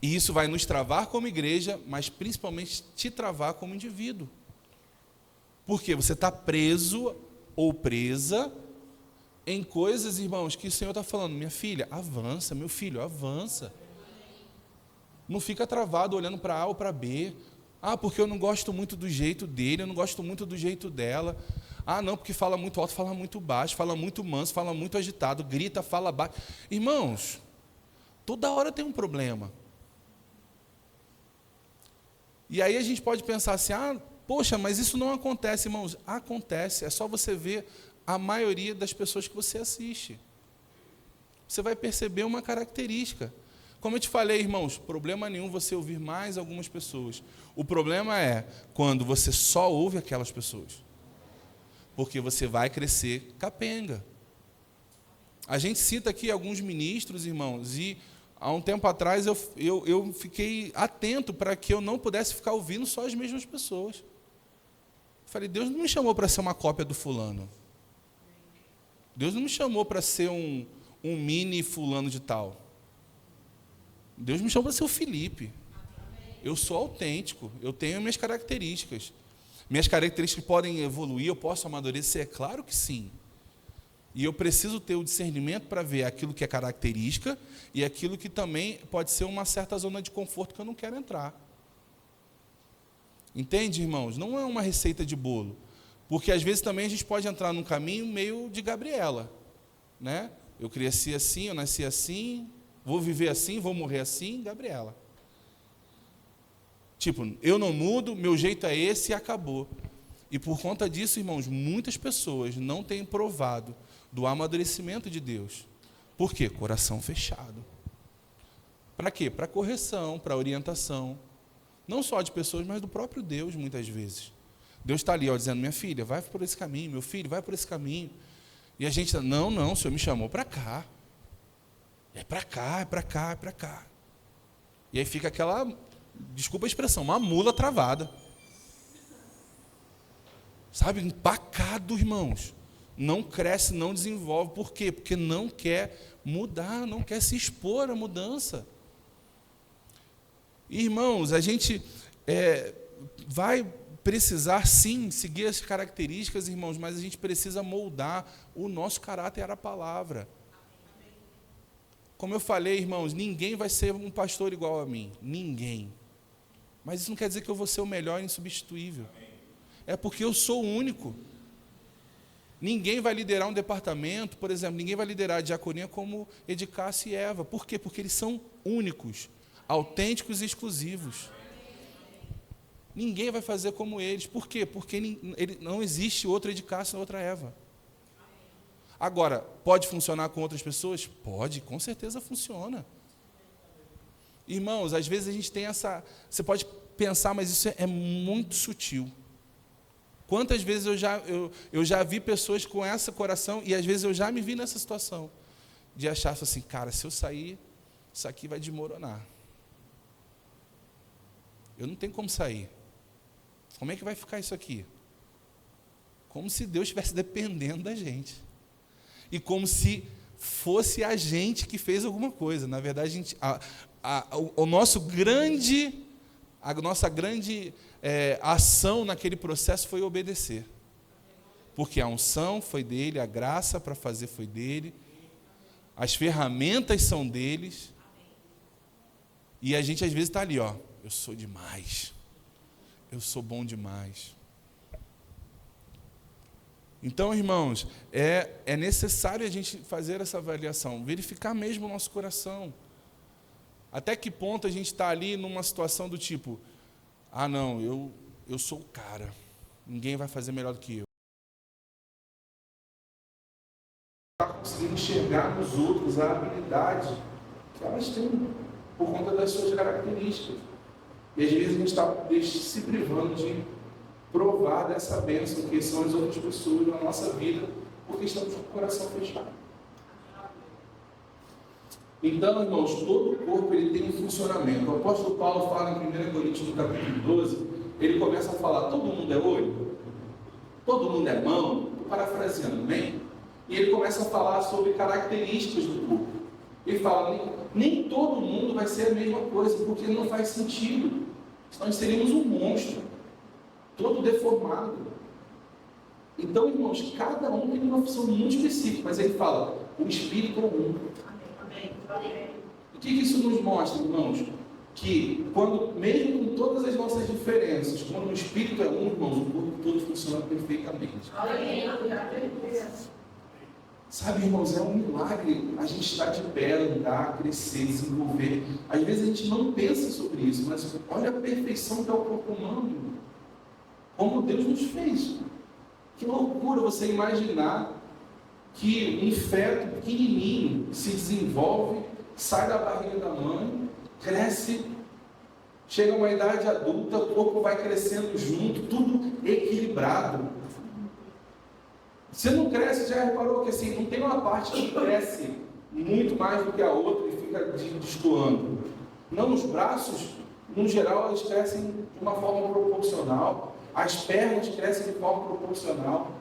E isso vai nos travar como igreja, mas principalmente te travar como indivíduo. Porque você está preso ou presa em coisas, irmãos, que o Senhor está falando, minha filha, avança, meu filho, avança. Não fica travado olhando para A ou para B. Ah, porque eu não gosto muito do jeito dele, eu não gosto muito do jeito dela. Ah, não, porque fala muito alto, fala muito baixo, fala muito manso, fala muito agitado, grita, fala baixo. Irmãos, toda hora tem um problema. E aí a gente pode pensar assim, poxa, mas isso não acontece, irmãos. Acontece, é só você ver a maioria das pessoas que você assiste. Você vai perceber uma característica. Como eu te falei, irmãos, problema nenhum você ouvir mais algumas pessoas. O problema é quando você só ouve aquelas pessoas. Porque você vai crescer capenga. A gente cita aqui alguns ministros, irmãos, e há um tempo atrás eu fiquei atento para que eu não pudesse ficar ouvindo só as mesmas pessoas. Falei, Deus não me chamou para ser uma cópia do fulano. Deus não me chamou para ser um mini fulano de tal. Deus me chamou para ser o Felipe. Eu sou autêntico, eu tenho minhas características. Minhas características podem evoluir, eu posso amadurecer? É claro que sim. E eu preciso ter o discernimento para ver aquilo que é característica e aquilo que também pode ser uma certa zona de conforto que eu não quero entrar. Entende, irmãos? Não é uma receita de bolo. Porque às vezes também a gente pode entrar num caminho meio de Gabriela. Né? Eu cresci assim, eu nasci assim, vou viver assim, vou morrer assim, Gabriela. Tipo, eu não mudo, meu jeito é esse e acabou. E por conta disso, irmãos, muitas pessoas não têm provado do amadurecimento de Deus. Por quê? Coração fechado. Para quê? Para correção, para orientação. Não só de pessoas, mas do próprio Deus, muitas vezes. Deus está ali, ó, dizendo, minha filha, vai por esse caminho, meu filho, vai por esse caminho. E a gente está, não, o Senhor me chamou para cá. É para cá, é para cá, é para cá. E aí fica aquela, desculpa a expressão, uma mula travada. Sabe, empacado, irmãos. Não cresce, não desenvolve. Por quê? Porque não quer mudar, não quer se expor à mudança. Irmãos, a gente vai precisar, sim, seguir as características, irmãos, mas a gente precisa moldar o nosso caráter à palavra. Como eu falei, irmãos, ninguém vai ser um pastor igual a mim. Ninguém. Mas isso não quer dizer que eu vou ser o melhor e insubstituível. É porque eu sou único. Ninguém vai liderar um departamento, por exemplo, ninguém vai liderar a diaconia como Edicácio e Eva. Por quê? Porque eles são únicos, autênticos e exclusivos. Ninguém vai fazer como eles. Por quê? Porque não existe outro Edicácio e outra Eva. Agora, pode funcionar com outras pessoas? Pode, com certeza funciona. Irmãos, às vezes a gente tem essa... Você pode pensar, mas isso é muito sutil. Quantas vezes eu já vi pessoas com esse coração, e às vezes eu já me vi nessa situação, de achar assim, cara, se eu sair, isso aqui vai desmoronar. Eu não tenho como sair. Como é que vai ficar isso aqui? Como se Deus estivesse dependendo da gente. E como se fosse a gente que fez alguma coisa. Na verdade, a nossa grande ação naquele processo foi obedecer. Porque a unção foi dele, a graça para fazer foi dele, as ferramentas são deles, e a gente às vezes está ali, ó, eu sou demais, eu sou bom demais. Então, irmãos, é necessário a gente fazer essa avaliação, verificar mesmo o nosso coração. Até que ponto a gente está ali numa situação do tipo, ah não, eu sou o cara, ninguém vai fazer melhor do que eu. Está conseguindo enxergar nos outros a habilidade que elas têm, por conta das suas características. E às vezes a gente está se privando de provar dessa bênção que são as outras pessoas na nossa vida, porque estamos com o coração fechado. Então, irmãos, todo o corpo ele tem um funcionamento. O apóstolo Paulo fala em 1 Coríntios, no capítulo 12, ele começa a falar, todo mundo é olho? Todo mundo é mão? Estou parafraseando, amém? E ele começa a falar sobre características do corpo. Ele fala, nem todo mundo vai ser a mesma coisa, porque não faz sentido. Nós seríamos um monstro, todo deformado. Então, irmãos, cada um tem uma função muito específica, mas ele fala, o Espírito é um. O que isso nos mostra, irmãos? Que, mesmo com todas as nossas diferenças, quando o Espírito é um, irmãos, o corpo todo funciona perfeitamente. Sabe, irmãos, é um milagre a gente estar de pé, andar, crescer, desenvolver. Às vezes a gente não pensa sobre isso, mas olha a perfeição que é o corpo humano, irmão. Como Deus nos fez. Que loucura você imaginar que um feto pequenininho se desenvolve, sai da barriga da mãe, cresce, chega a uma idade adulta, o corpo vai crescendo junto, tudo equilibrado. Você não cresce, já reparou que assim, não tem uma parte que cresce muito mais do que a outra e fica destoando. Não, os braços, no geral, eles crescem de uma forma proporcional, as pernas crescem de forma proporcional,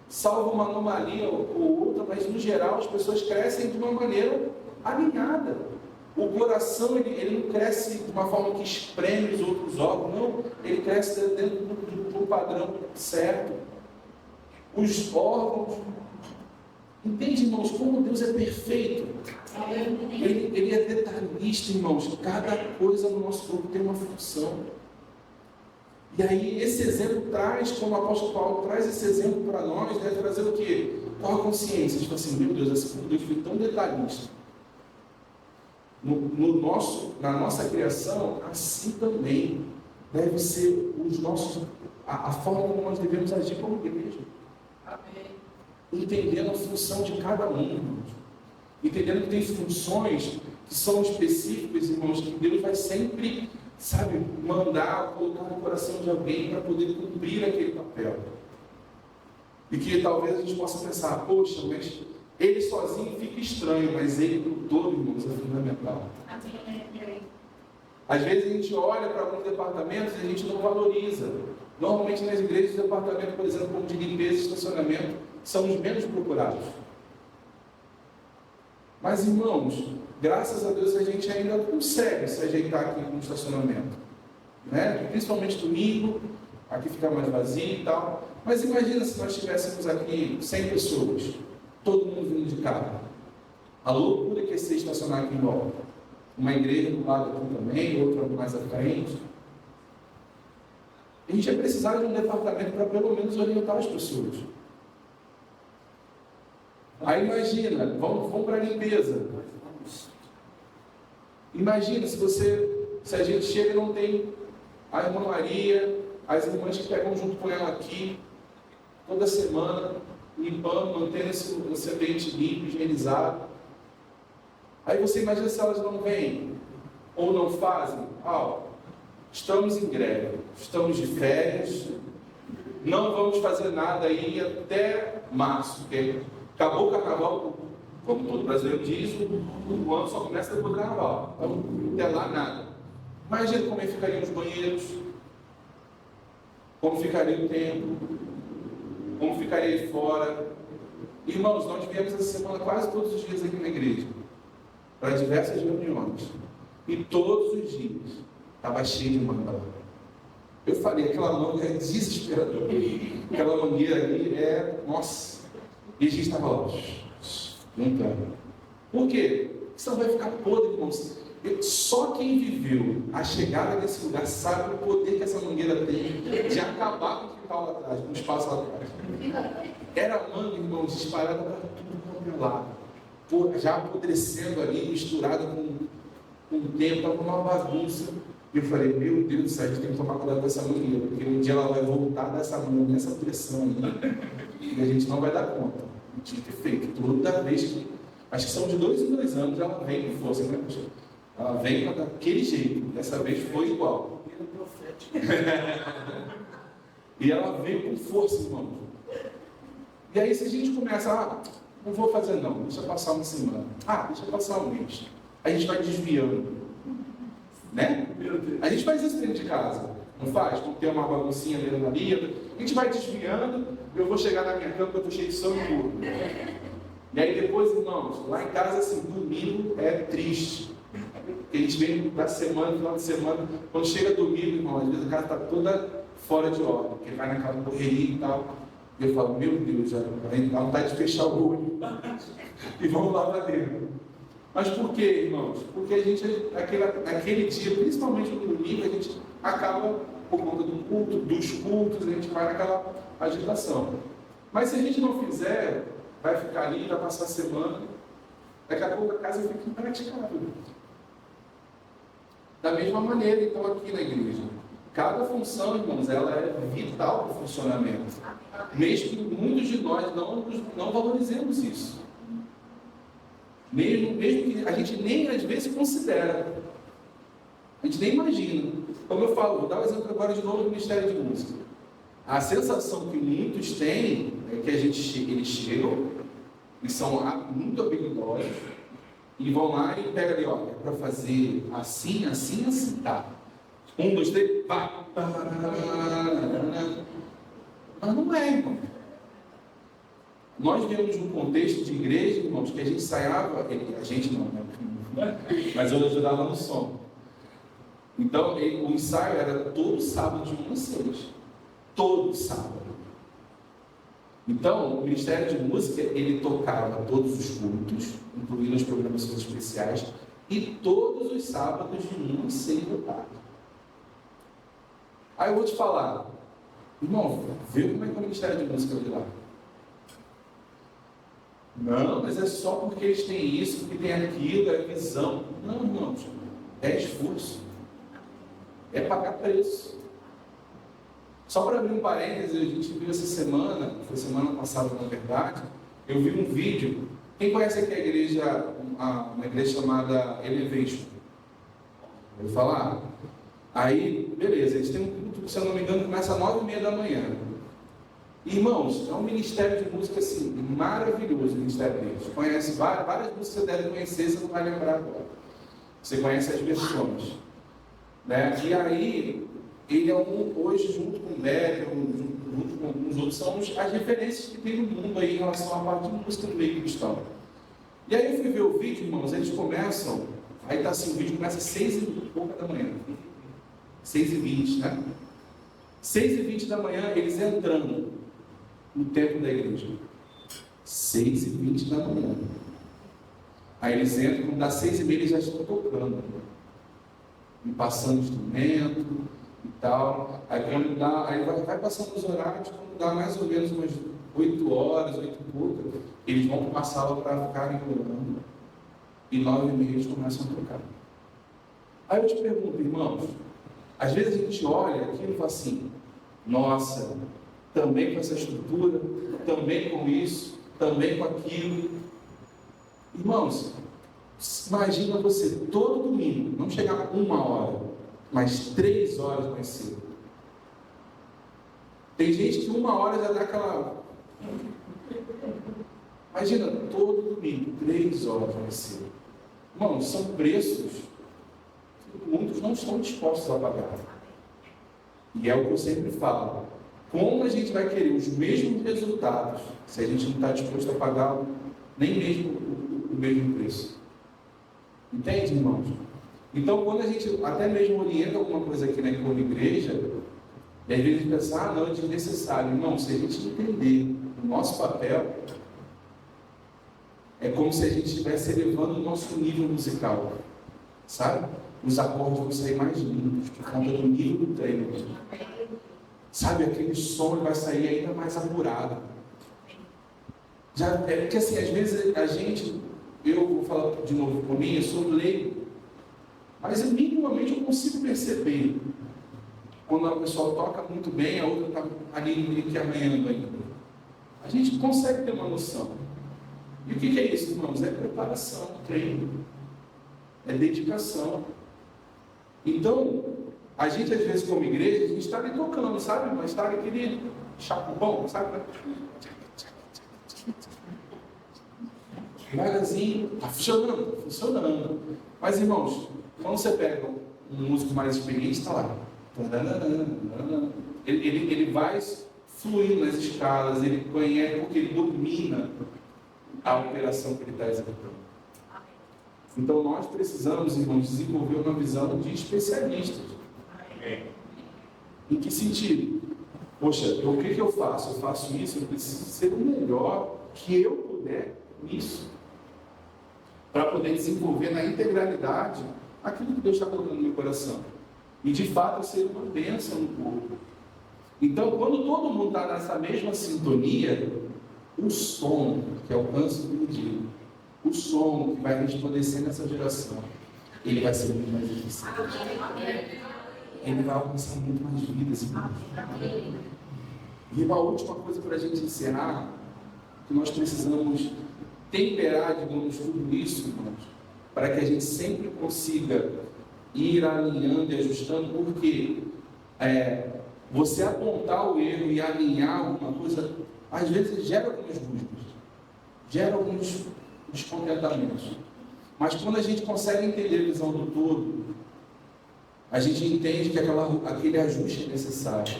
salvo uma anomalia ou outra, mas no geral as pessoas crescem de uma maneira alinhada. O coração, ele não cresce de uma forma que espreme os outros órgãos, não, ele cresce dentro do padrão certo. Os órgãos, entende, irmãos, como Deus é perfeito? Ele é detalhista, irmãos, cada coisa no nosso corpo tem uma função. E aí esse exemplo traz, como o apóstolo Paulo traz esse exemplo para nós, deve trazer o quê? Qual a consciência? Tipo assim, meu Deus, esse Deus foi tão detalhista. Na nossa criação, assim também deve ser a forma como nós devemos agir como igreja. Amém. Entendendo a função de cada um, irmãos. Entendendo que tem funções que são específicas, irmãos, que Deus vai sempre, sabe, mandar, colocar no coração de alguém para poder cumprir aquele papel. E que talvez a gente possa pensar, poxa, mas ele sozinho fica estranho, mas ele para o todo, irmãos, é fundamental. Amém. Às vezes a gente olha para alguns departamentos e a gente não valoriza. Normalmente nas igrejas, o departamento, por exemplo, como de limpeza e estacionamento, são os menos procurados. Mas, irmãos, graças a Deus a gente ainda consegue se ajeitar aqui com o estacionamento. Né? Principalmente domingo, aqui fica mais vazio e tal. Mas imagina se nós tivéssemos aqui 100 pessoas, todo mundo vindo de carro. A loucura que ia ser estacionar aqui em volta. Uma igreja do lado aqui também, outra mais à frente. A gente ia precisar de um departamento para pelo menos orientar as pessoas. Aí imagina, vamos para a limpeza. Imagina se a gente chega e não tem a irmã Maria, as irmãs que pegam junto com ela aqui, toda semana, limpando, mantendo esse ambiente limpo, higienizado. Aí você imagina se elas não vêm, ou não fazem. Estamos em greve, estamos de férias, não vamos fazer nada aí até março, porque acabou o carnaval, como todo brasileiro diz, o ano só começa depois do carnaval. Então, até lá nada. Imagina como ficariam os banheiros, como ficaria o tempo, como ficaria aí fora. Irmãos, nós viemos essa semana quase todos os dias aqui na igreja, para diversas reuniões. E todos os dias estava cheio de manga lá. Eu falei, aquela manga é desesperadora. Aquela mangueira ali nossa. E a gente estava lá, juntando. Por quê? Senão vai ficar podre, irmãos. Só quem viveu a chegada desse lugar sabe o poder que essa mangueira tem de acabar com o quintal lá atrás, com o espaço lá atrás. Era manga, irmãos, disparada para tudo para lado. Já apodrecendo ali, misturada com o tempo, estava uma bagunça. E eu falei, meu Deus do céu, a gente tem que tomar cuidado com essa mangueira, porque um dia ela vai voltar dessa manga, nessa pressão aí, e a gente não vai dar conta. Tinha que ter feito toda vez que. Acho que são de 2 em 2 anos, ela vem com força, né? Ela vem daquele jeito, dessa vez foi igual. E ela veio com força, irmão. E aí, se a gente começa, não vou fazer não, deixa passar uma semana, deixa passar um mês, a gente vai desviando, né? A gente faz isso dentro de casa, não faz? Quando tem uma baguncinha dentro da Bíblia, a gente vai desviando, eu vou chegar na minha cama, eu estou cheio de sono puro. E aí depois, irmãos, lá em casa, assim, domingo é triste. Porque a gente vem da semana, final de semana, quando chega domingo, irmão, às vezes a casa está toda fora de ordem, porque vai naquela correria e tal. E eu falo, meu Deus, já dá vontade de fechar o olho e vamos lá para dentro. Mas por quê, irmãos? Porque a gente, naquele dia, principalmente no domingo, a gente acaba, por conta do culto, dos cultos, a gente vai naquela agitação. Mas se a gente não fizer, vai ficar ali, vai passar a semana, daqui a pouco a casa fica impraticável. Da mesma maneira, então, aqui na igreja. Cada função, irmãos, ela é vital para o funcionamento. Mesmo que muitos de nós não valorizemos isso. Mesmo que a gente nem às vezes considera. A gente nem imagina. Como eu falo, vou dar um exemplo agora de novo do Ministério de Música. A sensação que muitos têm é que eles chegam e são muito habilidosos e vão lá e pegam ali, olha, para fazer assim, assim, assim, tá. 1, 2, 3, vai. Mas não é, irmão. Nós vivemos num contexto de igreja, irmãos, que a gente ensaiava, a gente não, né? Mas eu ajudava no som. Então, o ensaio era todo sábado de 1 a 6. Todo sábado. Então, o Ministério de Música, ele tocava todos os cultos, incluindo as programações especiais, e todos os sábados de 1 a 6 da tarde. Aí eu vou te falar, irmão, vê como é que é o Ministério de Música de lá. Não, mas é só porque eles têm isso, porque tem aquilo, é visão. Não, irmãos, é esforço. É pagar preço. Só para abrir um parênteses, a gente viu essa semana, foi semana passada na verdade, eu vi um vídeo. Quem conhece aqui a igreja, uma igreja chamada Elevation? Vou falar? Aí, beleza, eles têm um culto que, se eu não me engano, começa às 9h30 da manhã. Irmãos, é um ministério de música assim, maravilhoso o ministério deles. Conhece várias músicas que você deve conhecer, você não vai lembrar agora. Você conhece as versões. Né? E aí, ele é hoje, junto com o Becker, junto com alguns outros, são as referências que tem no mundo aí em relação à parte de música do meio cristão. E aí eu fui ver o vídeo, irmãos, eles começam, aí tá assim, o vídeo começa às 6h da manhã. 6h20, né? 6h20 da manhã, eles entrando no templo da igreja. 6h20 da manhã. Aí eles entram, quando dá 6h30, eles já estão tocando. E passando instrumento e tal. Aí quando dá, aí vai passando os horários, quando dá mais ou menos umas 8 horas, 8 e pouca, eles vão para uma sala para ficarem orando. E 9h30 eles começam a tocar. Aí eu te pergunto, irmãos, às vezes a gente olha aquilo e fala assim, nossa, também com essa estrutura, também com isso, também com aquilo. Irmãos, imagina você todo domingo, não chegar 1 hora, mas 3 horas mais cedo. Tem gente que 1 hora já dá aquela... Imagina, todo domingo, 3 horas mais cedo. Irmãos, são preços que muitos não estão dispostos a pagar. E é o que eu sempre falo. Como a gente vai querer os mesmos resultados se a gente não está disposto a pagar nem mesmo o mesmo preço? Entende, irmãos? Então, quando a gente até mesmo orienta alguma coisa aqui na igreja, e às vezes a gente pensa, não, é desnecessário. Irmão, se a gente entender o nosso papel, é como se a gente estivesse elevando o nosso nível musical. Sabe? Os acordes vão sair mais limpos por conta do nível do treino. Sabe, aquele som vai sair ainda mais apurado. Porque assim, às vezes a gente, eu vou falar de novo por mim, eu sou leigo, mas minimamente eu consigo perceber quando a pessoa toca muito bem, a outra está ali meio que arranhando ainda. A gente consegue ter uma noção. E o que é isso, irmãos? É preparação, treino, é dedicação. Então, a gente, às vezes, como igreja, a gente está ali tocando, sabe? Mas está aquele chapubão, sabe? Devagarzinho, está funcionando, está funcionando. Mas, irmãos, quando você pega um músico mais experiente, está lá. Ele vai fluindo nas escalas, ele conhece, porque ele domina a operação que ele está executando. Então, nós precisamos, irmãos, desenvolver uma visão de especialistas. Em que sentido? Poxa, o que eu faço? Eu faço isso, eu preciso ser o melhor que eu puder nisso. Para poder desenvolver na integralidade aquilo que Deus está colocando no meu coração. E de fato ser uma bênção no corpo. Então, quando todo mundo está nessa mesma sintonia, o som que alcança o pedido, o som que vai resplandecer nessa geração, ele vai ser muito mais eficiente. Ele vai alcançar muito mais vidas, irmãos. E uma última coisa para a gente encerrar, que nós precisamos temperar, digamos, tudo isso, irmãos, para que a gente sempre consiga ir alinhando e ajustando, porque você apontar o erro e alinhar alguma coisa, às vezes gera algumas dúvidas, gera alguns descontentamentos. Mas quando a gente consegue entender a visão do todo, a gente entende que aquele ajuste é necessário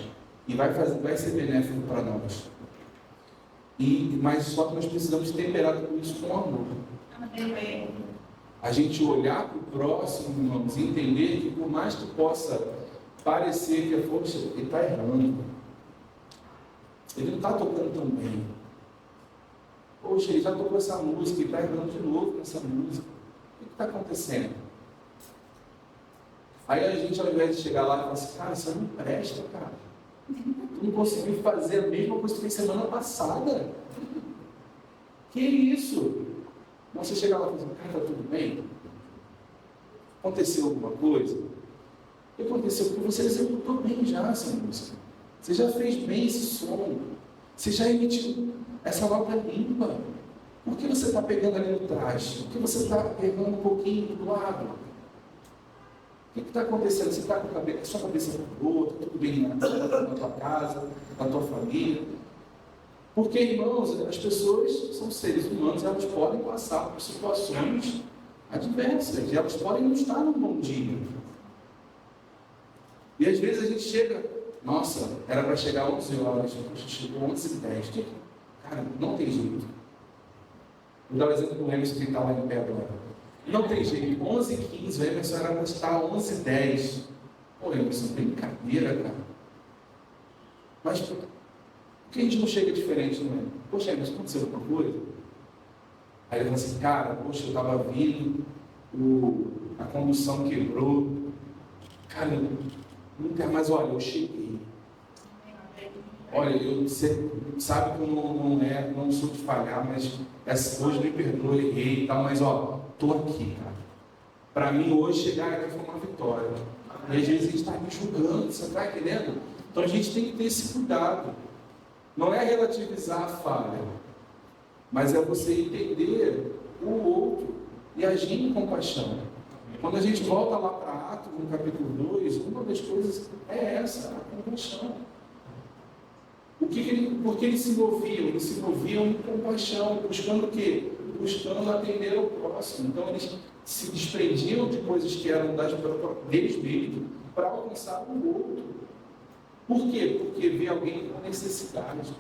e vai ser benéfico para nós. Mas só que nós precisamos temperar tudo isso com amor. A gente olhar para o próximo, irmãos, e entender que por mais que possa parecer que poxa, ele está errando, ele não está tocando tão bem. Poxa, ele já tocou essa música e está errando de novo nessa música. O que está acontecendo? Aí a gente, ao invés de chegar lá e falar assim, cara, isso não presta, cara. Tu não conseguiu fazer a mesma coisa que fez semana passada. Que isso? Mas você chega lá e fala assim, cara, está tudo bem? Aconteceu alguma coisa? O que aconteceu? Porque você executou bem já essa música. Você já fez bem esse som? Você já emitiu essa nota limpa? Por que você está pegando ali no traste? Por que você está pegando um pouquinho do lado? O que está acontecendo? Você está com a sua cabeça boa, está tudo bem na tua casa, na tua família? Porque, irmãos, as pessoas são seres humanos, elas podem passar por situações adversas, e elas podem não estar num bom dia. E às vezes a gente chega, nossa, era para chegar 11 horas, a gente chegou 11h10. Cara, não tem jeito. Vou dar o exemplo do Emerson que está lá em pé agora. Não tem jeito, 11h15, o Emerson era para estar 11h10. Pô, Emerson, brincadeira, cara. Mas por que a gente não chega diferente, não é? Poxa, Emerson, aconteceu alguma coisa? Aí ele fala assim, cara, poxa, eu estava vindo, a condução quebrou. Cara, nunca mais, olha, eu cheguei. Olha, você sabe que eu não sou de falhar, mas hoje me perdoa, errei e tal, mas ó, tô aqui, cara. Para mim hoje chegar aqui foi uma vitória. E às vezes a gente está me julgando, você está entendendo? Então a gente tem que ter esse cuidado. Não é relativizar a falha, mas é você entender o outro e agir em compaixão. Quando a gente volta lá para Atos, no capítulo 2, uma das coisas é essa, a compaixão. Por que eles se moviam? Eles se moviam em compaixão, buscando o quê? Buscando atender ao próximo. Então eles se desprendiam de coisas que eram deles mesmos para alcançar o outro. Por quê? Porque vê alguém com necessidade.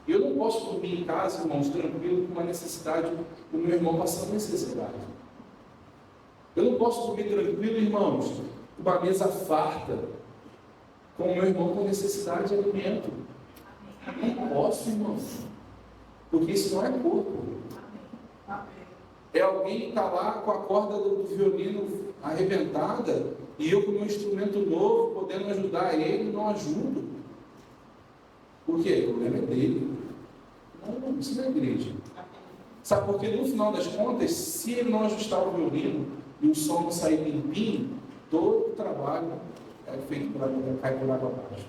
Eu não posso dormir em casa, irmãos, tranquilo, com uma necessidade, o meu irmão passando necessidade. Eu não posso dormir tranquilo, irmãos, com uma mesa farta, com o meu irmão com necessidade de alimento. Não posso, irmãos, porque isso não é corpo. É alguém que está lá com a corda do violino arrebentada e eu com o meu instrumento novo, podendo ajudar ele, não ajudo. Por quê? O problema é dele. Não, isso não é igreja. Sabe por quê? No final das contas, se ele não ajustar o violino e o som não sair limpinho, todo o trabalho é feito por água, cai por água abaixo.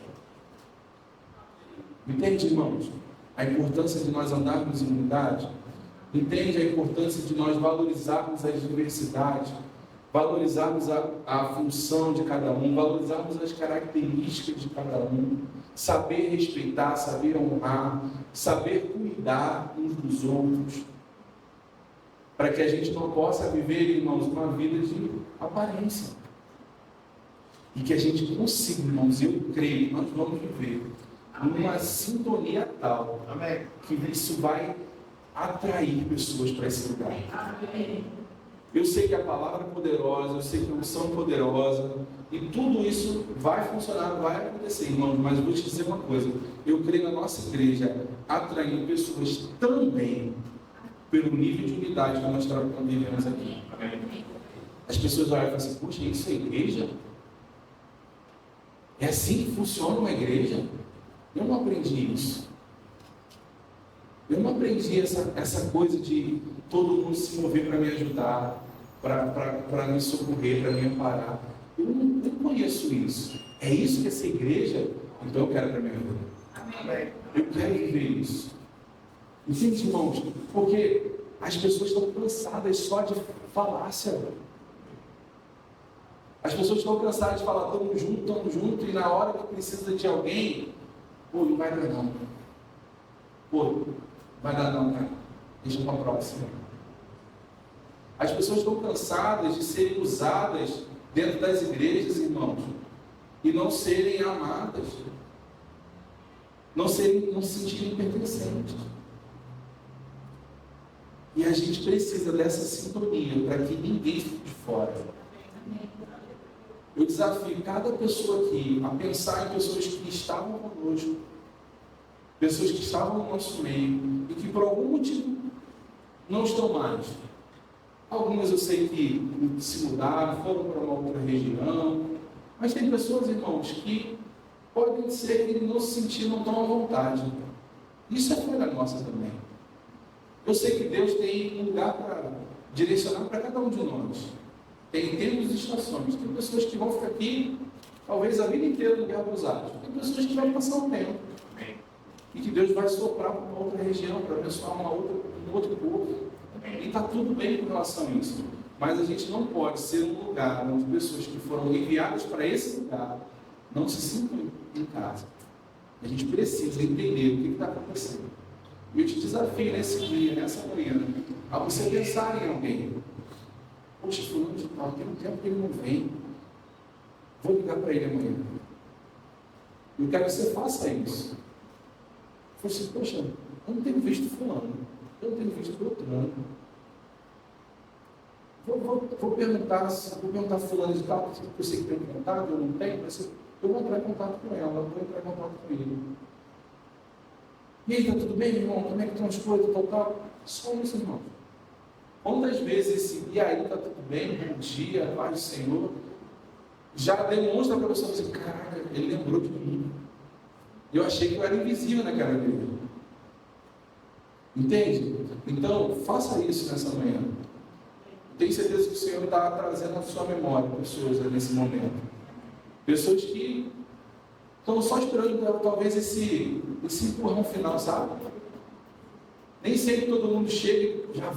Entende, irmãos? A importância de nós andarmos em unidade? Entende a importância de nós valorizarmos as diversidades, valorizarmos a função de cada um, valorizarmos as características de cada um, saber respeitar, saber honrar, saber cuidar uns dos outros, para que a gente não possa viver, irmãos, uma vida de aparência. E que a gente consiga, irmãos, eu creio, nós vamos viver numa sintonia tal, amém, que isso vai atrair pessoas para esse lugar. Amém. Eu sei que a palavra é poderosa, eu sei que a unção é poderosa, e tudo isso vai funcionar, vai acontecer, irmãos, mas eu vou te dizer uma coisa, eu creio na nossa igreja atrair pessoas também pelo nível de unidade que nós vivemos aqui. Amém. As pessoas olham e falam assim, puxa, isso é igreja? É assim que funciona uma igreja? Eu não aprendi isso. Eu não aprendi essa coisa de todo mundo se mover para me ajudar, para me socorrer, para me amparar. Eu não conheço isso. É isso que essa igreja, então eu quero para a minha vida. Amém. Eu quero viver isso. Entende, irmãos? Porque as pessoas estão cansadas só de falácia. As pessoas estão cansadas de falar, estamos juntos, e na hora que precisa de alguém, pô, não vai dar não. Pô, vai dar não, cara. Deixa para a próxima. As pessoas estão cansadas de serem usadas dentro das igrejas, irmãos, e não serem amadas, não se sentirem pertencentes. E a gente precisa dessa sintonia para que ninguém fique de fora. Eu desafio cada pessoa aqui a pensar em pessoas que estavam conosco, pessoas que estavam no nosso meio e que por algum motivo não estão mais. Algumas eu sei que se mudaram, foram para uma outra região, mas tem pessoas, irmãos, que podem ser que não se sentiram tão à vontade. Isso é falha nossa também. Eu sei que Deus tem um lugar para direcionar para cada um de nós. Tem tempos e estações. Tem pessoas que vão ficar aqui talvez a vida inteira no Guerra dos Atos. Tem pessoas que vão passar um tempo. E que Deus vai soprar para uma outra região, para abençoar um outro povo. E está tudo bem com relação a isso. Mas a gente não pode ser um lugar onde pessoas que foram enviadas para esse lugar não se sintam em casa. A gente precisa entender o que está acontecendo. E eu te desafio nesse dia, nessa manhã, a você pensar em alguém. Poxa, fulano de tal, tem um tempo que ele não vem. Vou ligar para ele amanhã. Eu quero que você faça isso. Eu falei assim, poxa, eu não tenho visto fulano. Eu não tenho visto Beltrano. Vou perguntar fulano de tal, porque eu sei que tem contato, eu não tenho, mas eu vou entrar em contato com ela, vou entrar em contato com ele. E aí, está tudo bem, irmão? Como é que estão as coisas, tal? Só isso, irmão. Quantas vezes esse e aí, está tudo bem, bom dia, paz do Senhor, já demonstra para a pessoa assim, caraca, ele lembrou de mim. Eu achei que eu era invisível naquela igreja. Entende? Então, faça isso nessa manhã. Tenho certeza que o Senhor está trazendo à sua memória pessoas nesse momento. Pessoas que estão só esperando talvez esse empurrão final, sabe? Nem sempre todo mundo chega e já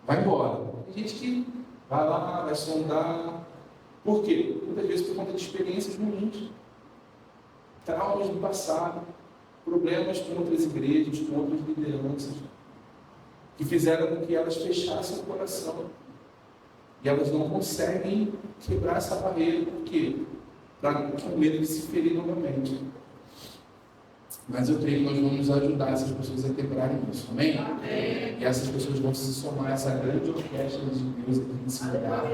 vai embora. Tem gente que vai lá, vai sondar. Por quê? Muitas vezes por conta de experiências ruins, traumas do passado, problemas com outras igrejas, com outras lideranças, que fizeram com que elas fechassem o coração. E elas não conseguem quebrar essa barreira. Por quê? Com medo de se ferir novamente. Mas eu creio que nós vamos ajudar essas pessoas a quebrarem isso. Amém? Amém. E essas pessoas vão se somar a essa grande orquestra de Deus aqui nesse lugar.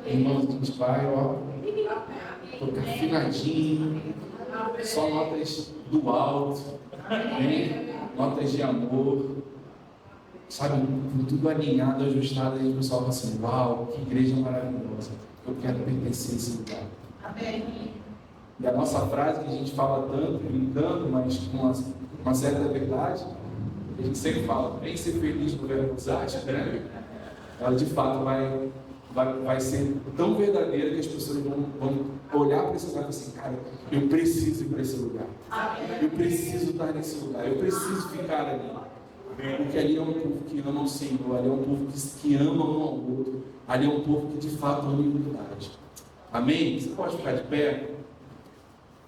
Irmãos, a gente vai, tocar afinadinho, só notas do alto, amém? Notas de amor, sabe, tudo alinhado, ajustado, e o pessoal fala assim, uau, que igreja maravilhosa, eu quero pertencer a esse lugar. Amém. E a nossa frase que a gente fala tanto, brincando, mas com uma certa verdade, a gente sempre fala, vem ser feliz no Verbo dos Artes, né? Ela de fato vai ser tão verdadeira que as pessoas vão olhar para esse lugar e falar assim, cara, eu preciso ir para esse lugar. Eu preciso estar nesse lugar, eu preciso ficar ali. Porque ali é um povo que ama o Senhor, ali é um povo que ama um ao outro, ali é um povo que de fato ama a unidade. Amém? Você pode ficar de pé?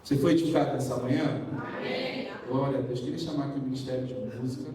Você foi edificado nessa manhã? Amém. Glória a Deus. Queria chamar aqui o Ministério de Música.